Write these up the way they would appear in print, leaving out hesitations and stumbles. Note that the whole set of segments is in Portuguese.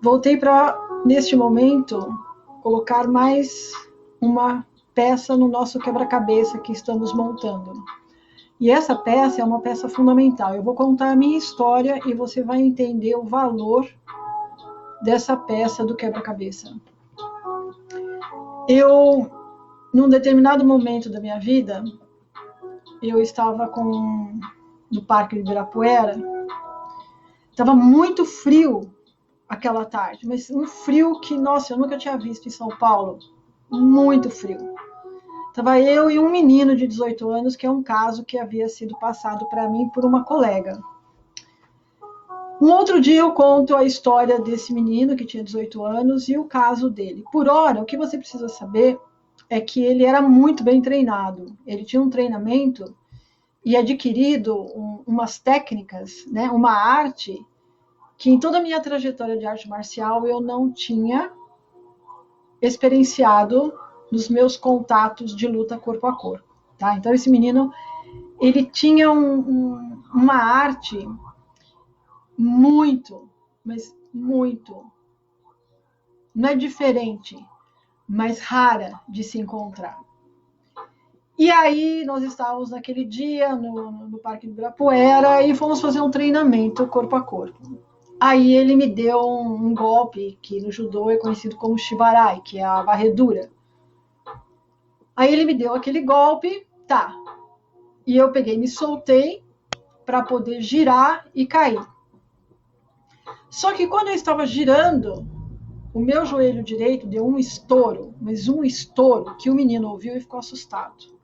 voltei para, neste momento, colocar mais uma peça no nosso quebra-cabeça que estamos montando. E essa peça é uma peça fundamental. Eu vou contar a minha história e você vai entender o valor dessa peça do quebra-cabeça. Eu, num determinado momento da minha vida, eu estava no Parque de Ibirapuera. Estava muito frio aquela tarde, mas um frio que, nossa, eu nunca tinha visto em São Paulo. Muito frio. Estava eu e um menino de 18 anos, que é um caso que havia sido passado para mim por uma colega. Um outro dia eu conto a história desse menino que tinha 18 anos e o caso dele. Por hora, o que você precisa saber é que ele era muito bem treinado. Ele tinha um treinamento e adquirido umas técnicas, né, uma arte que em toda a minha trajetória de arte marcial eu não tinha experienciado nos meus contatos de luta corpo a corpo. Tá? Então esse menino, ele tinha uma arte muito, mas muito, não é diferente, mas rara de se encontrar. E aí nós estávamos naquele dia no Parque do Ibirapuera e fomos fazer um treinamento corpo a corpo. Aí ele me deu um golpe que no judô é conhecido como shibarai, que é a varredura. Aí ele me deu aquele golpe, tá. E eu peguei, me soltei para poder girar e cair. Só que quando eu estava girando, o meu joelho direito deu um estouro, mas um estouro que o menino ouviu e ficou assustado.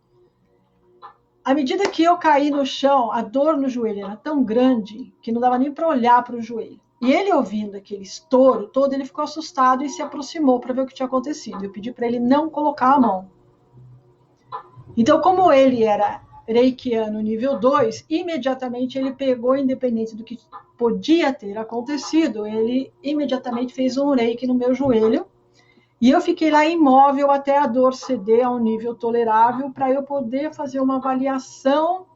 À medida que eu caí no chão, a dor no joelho era tão grande que não dava nem para olhar para o joelho. E ele, ouvindo aquele estouro todo, ele ficou assustado e se aproximou para ver o que tinha acontecido. Eu pedi para ele não colocar a mão. Então, como ele era reikiano nível 2, imediatamente ele pegou, independente do que podia ter acontecido, ele imediatamente fez um reiki no meu joelho. E eu fiquei lá imóvel até a dor ceder a um nível tolerável para eu poder fazer uma avaliação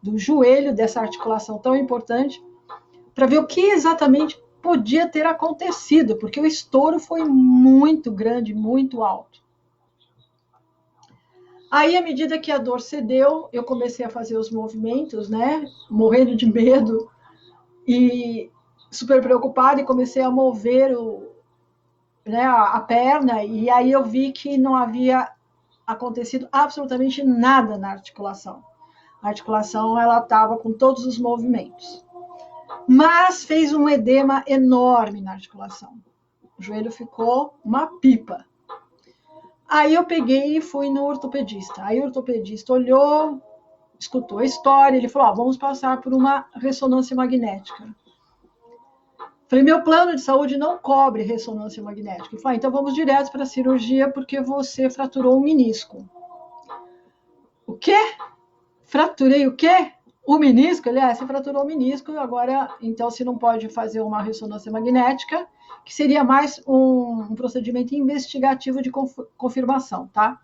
do joelho, dessa articulação tão importante, para ver o que exatamente podia ter acontecido, porque o estouro foi muito grande, muito alto. Aí, à medida que a dor cedeu, eu comecei a fazer os movimentos, né, morrendo de medo e super preocupada, e comecei a mover a perna, e aí eu vi que não havia acontecido absolutamente nada na articulação. A articulação, ela estava com todos os movimentos. Mas fez um edema enorme na articulação. O joelho ficou uma pipa. Aí eu peguei e fui no ortopedista. Aí o ortopedista olhou, escutou a história, ele falou, vamos passar por uma ressonância magnética. Falei, meu plano de saúde não cobre ressonância magnética. Ele falou, então vamos direto para a cirurgia porque você fraturou um menisco. O quê? Fraturei o quê? O menisco? Ele, você fraturou o menisco, agora, então, se não pode fazer uma ressonância magnética, que seria mais um procedimento investigativo de confirmação, tá?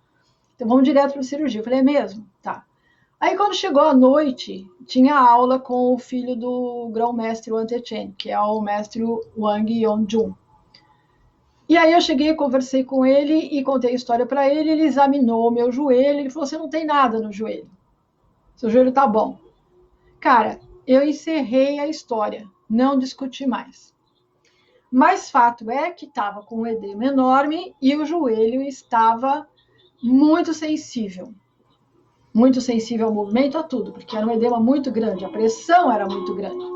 Então, vamos direto para a cirurgia. Eu falei, é mesmo? Tá. Aí, quando chegou a noite, tinha aula com o filho do grão-mestre Wang Techen, que é o mestre Wang Yongjun. E aí eu cheguei, conversei com ele e contei a história para ele, ele examinou o meu joelho, ele falou, você não tem nada no joelho. Seu joelho tá bom. Cara, eu encerrei a história, não discuti mais. Mas fato é que estava com um edema enorme e o joelho estava muito sensível ao movimento, a tudo, porque era um edema muito grande, a pressão era muito grande.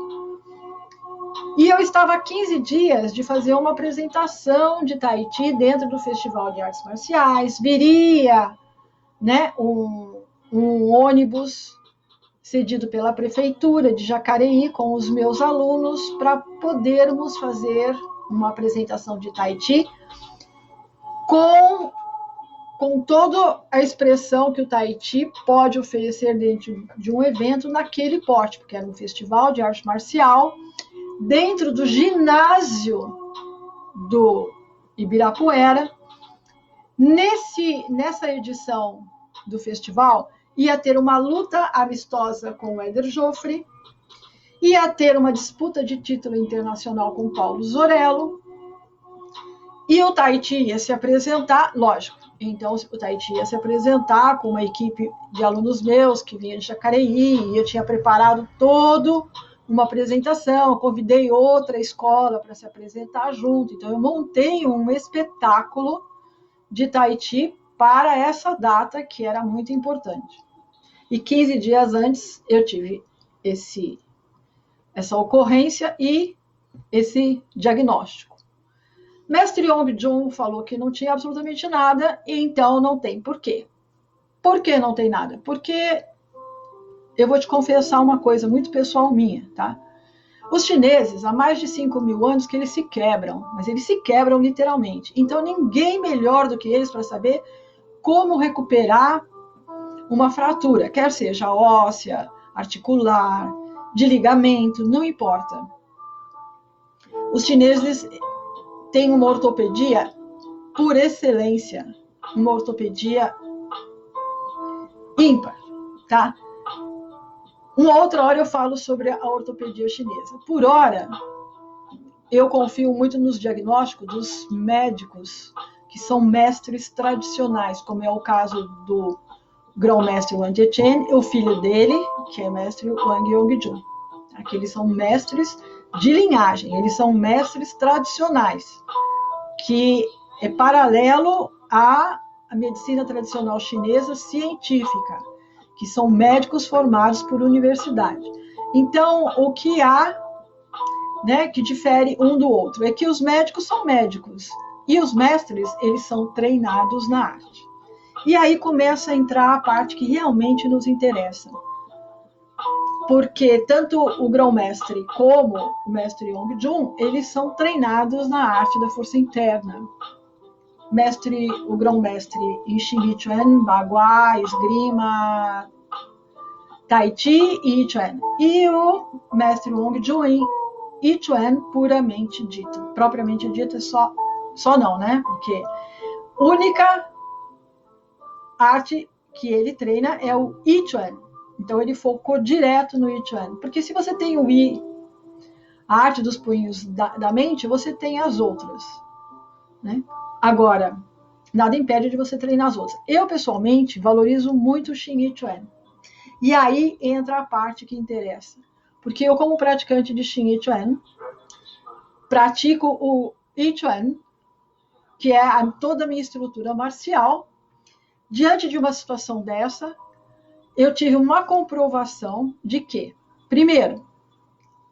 E eu estava há 15 dias de fazer uma apresentação de Tai Chi dentro do Festival de Artes Marciais, viria, né, um ônibus cedido pela prefeitura de Jacareí com os meus alunos para podermos fazer uma apresentação de Tai Chi com toda a expressão que o Tai Chi pode oferecer dentro de um evento naquele porte, porque era um festival de arte marcial dentro do ginásio do Ibirapuera. Nessa edição do festival, ia ter uma luta amistosa com o Éder Joffre, ia ter uma disputa de título internacional com Paulo Zorello, e o Tahiti ia se apresentar, lógico, então o Tahiti ia se apresentar com uma equipe de alunos meus que vinha de Jacareí, e eu tinha preparado todo uma apresentação, convidei outra escola para se apresentar junto, então eu montei um espetáculo de Tahiti para essa data que era muito importante. E 15 dias antes eu tive essa ocorrência e esse diagnóstico. Mestre Yong-Jun falou que não tinha absolutamente nada, e então não tem. Por quê? Por que não tem nada? Porque eu vou te confessar uma coisa muito pessoal minha, tá? Os chineses, há mais de 5.000 anos que eles se quebram, mas eles se quebram literalmente. Então ninguém melhor do que eles para saber como recuperar uma fratura, quer seja óssea, articular, de ligamento, não importa. Os chineses têm uma ortopedia por excelência, uma ortopedia ímpar, tá? Uma outra hora eu falo sobre a ortopedia chinesa. Por hora, eu confio muito nos diagnósticos dos médicos que são mestres tradicionais, como é o caso do grão-mestre Wang Zhechen e o filho dele, que é mestre Wang Yongjun. Eles são mestres de linhagem, eles são mestres tradicionais, que é paralelo à medicina tradicional chinesa científica, que são médicos formados por universidade. Então, o que há, né, que difere um do outro é que os médicos são médicos e os mestres, eles são treinados na arte. E aí começa a entrar a parte que realmente nos interessa. Porque tanto o grão-mestre como o mestre Yongjun, eles são treinados na arte da força interna. O grão-mestre em Xing Chuan, Bagua, Esgrima, Tai Chi e Yi Chuan. E o mestre Yongjun em Yi Chuan, puramente dito. Propriamente dito é só não, né? Porque a única arte que ele treina é o Yi Chuan. Então ele focou direto no Yi Chuan. Porque se você tem o Yi, a arte dos punhos da mente, você tem as outras, né? Agora, nada impede de você treinar as outras. Eu, pessoalmente, valorizo muito o Xing Yi Chuan. E aí entra a parte que interessa. Porque eu, como praticante de Xing Yi Chuan, pratico o Yi Chuan, que é toda a minha estrutura marcial. Diante de uma situação dessa, eu tive uma comprovação de que, primeiro,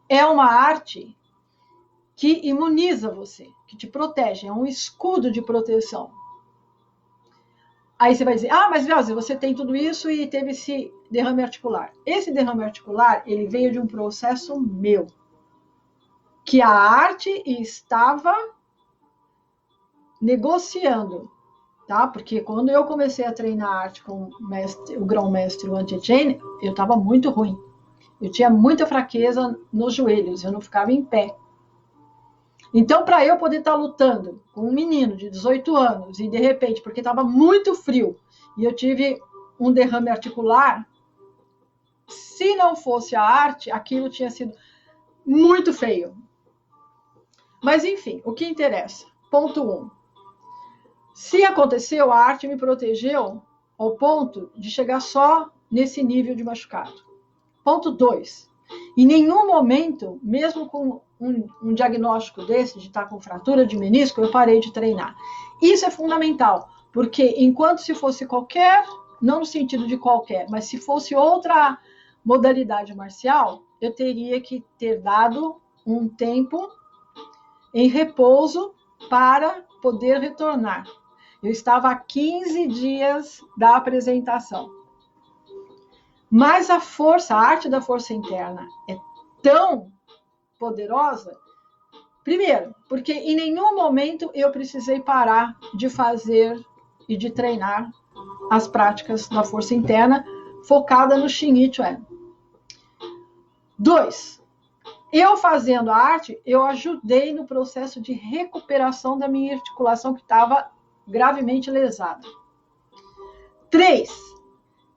é uma arte que imuniza você, que te protege, é um escudo de proteção. Aí você vai dizer, mas Velzi, você tem tudo isso e teve esse derrame articular. Esse derrame articular, ele veio de um processo meu, que a arte estava negociando, tá? Porque quando eu comecei a treinar arte com o grão-mestre Wang Zhechen, eu estava muito ruim. Eu tinha muita fraqueza nos joelhos, eu não ficava em pé. Então, para eu poder estar lutando com um menino de 18 anos e, de repente, porque estava muito frio, e eu tive um derrame articular, se não fosse a arte, aquilo tinha sido muito feio. Mas, enfim, o que interessa? Ponto 1. Se aconteceu, a arte me protegeu ao ponto de chegar só nesse nível de machucado. Ponto 2. Em nenhum momento, mesmo com um diagnóstico desse, de estar com fratura de menisco, eu parei de treinar. Isso é fundamental, porque enquanto se fosse qualquer, não no sentido de qualquer, mas se fosse outra modalidade marcial, eu teria que ter dado um tempo em repouso para poder retornar. Eu estava a 15 dias da apresentação. Mas a arte da força interna é tão poderosa, primeiro, porque em nenhum momento eu precisei parar de fazer e de treinar as práticas da força interna focada no Xing Yi Chuan. 2, eu fazendo a arte, eu ajudei no processo de recuperação da minha articulação que estava gravemente lesada. 3,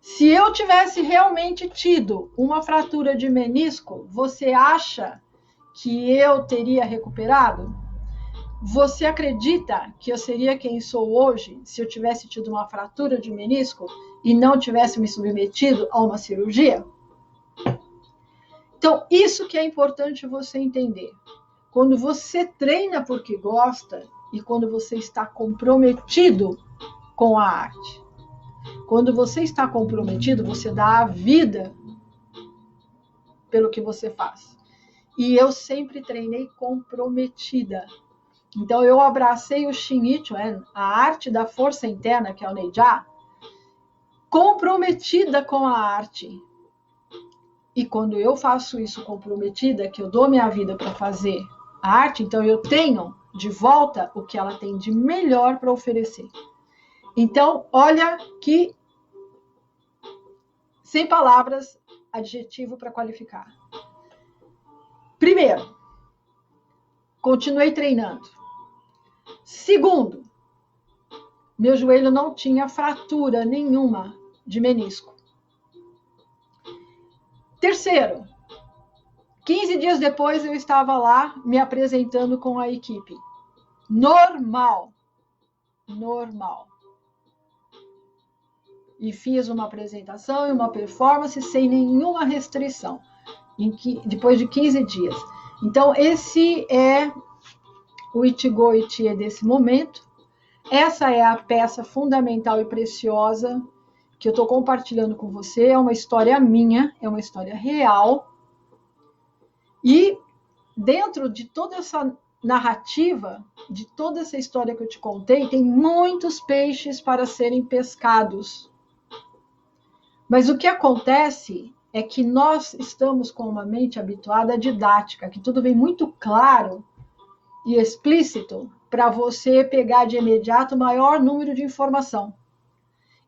Se eu tivesse realmente tido uma fratura de menisco, você acha que eu teria recuperado? Você acredita que eu seria quem sou hoje se eu tivesse tido uma fratura de menisco e não tivesse me submetido a uma cirurgia? Então, isso que é importante você entender. Quando você treina porque gosta e quando você está comprometido com a arte. Quando você está comprometido, você dá a vida pelo que você faz. E eu sempre treinei comprometida. Então, eu abracei o Shinichuan, a arte da força interna, que é o Neijia, comprometida com a arte. E quando eu faço isso comprometida, que eu dou minha vida para fazer a arte, então eu tenho de volta o que ela tem de melhor para oferecer. Então, olha que, sem palavras, adjetivo para qualificar. Primeiro, continuei treinando. Segundo, meu joelho não tinha fratura nenhuma de menisco. Terceiro, 15 dias depois eu estava lá me apresentando com a equipe. Normal. E fiz uma apresentação e uma performance sem nenhuma restrição, depois de 15 dias. Então, esse é o Ichigo Ichie desse momento. Essa é a peça fundamental e preciosa que eu estou compartilhando com você. É uma história minha, é uma história real. E dentro de toda essa narrativa, de toda essa história que eu te contei, tem muitos peixes para serem pescados. Mas o que acontece é que nós estamos com uma mente habituada à didática, que tudo vem muito claro e explícito para você pegar de imediato o maior número de informação.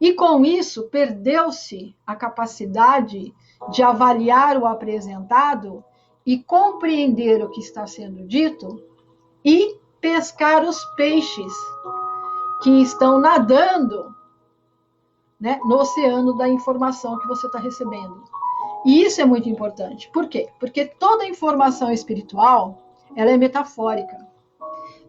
E com isso, perdeu-se a capacidade de avaliar o apresentado e compreender o que está sendo dito e pescar os peixes que estão nadando, né, no oceano da informação que você está recebendo. E isso é muito importante. Por quê? Porque toda informação espiritual, ela é metafórica.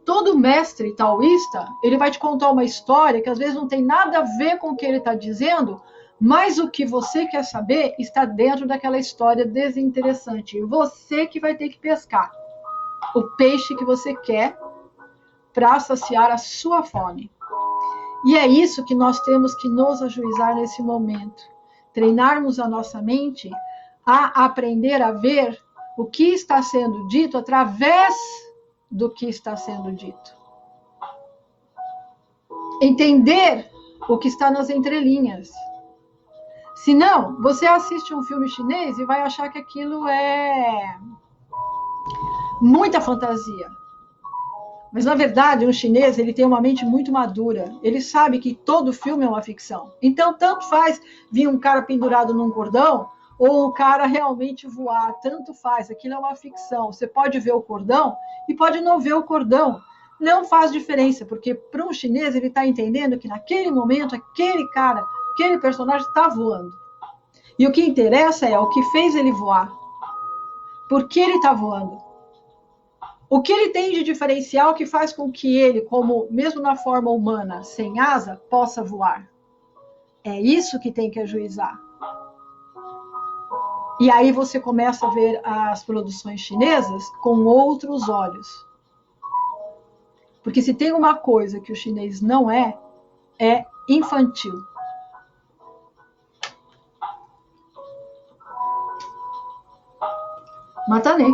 Todo mestre taoísta, ele vai te contar uma história que às vezes não tem nada a ver com o que ele está dizendo, mas o que você quer saber está dentro daquela história desinteressante. E você que vai ter que pescar o peixe que você quer para saciar a sua fome. E é isso que nós temos que nos ajuizar nesse momento. Treinarmos a nossa mente a aprender a ver o que está sendo dito através do que está sendo dito. Entender o que está nas entrelinhas. Senão, você assiste um filme chinês e vai achar que aquilo é muita fantasia. Mas, na verdade, um chinês ele tem uma mente muito madura. Ele sabe que todo filme é uma ficção. Então, tanto faz vir um cara pendurado num cordão ou o cara realmente voar. Tanto faz. Aquilo é uma ficção. Você pode ver o cordão e pode não ver o cordão. Não faz diferença, porque para um chinês ele está entendendo que naquele momento, aquele cara, aquele personagem está voando. E o que interessa é o que fez ele voar. Por que ele está voando? O que ele tem de diferencial que faz com que ele, como mesmo na forma humana, sem asa, possa voar? É isso que tem que ajuizar. E aí você começa a ver as produções chinesas com outros olhos. Porque se tem uma coisa que o chinês não é infantil. Matanê.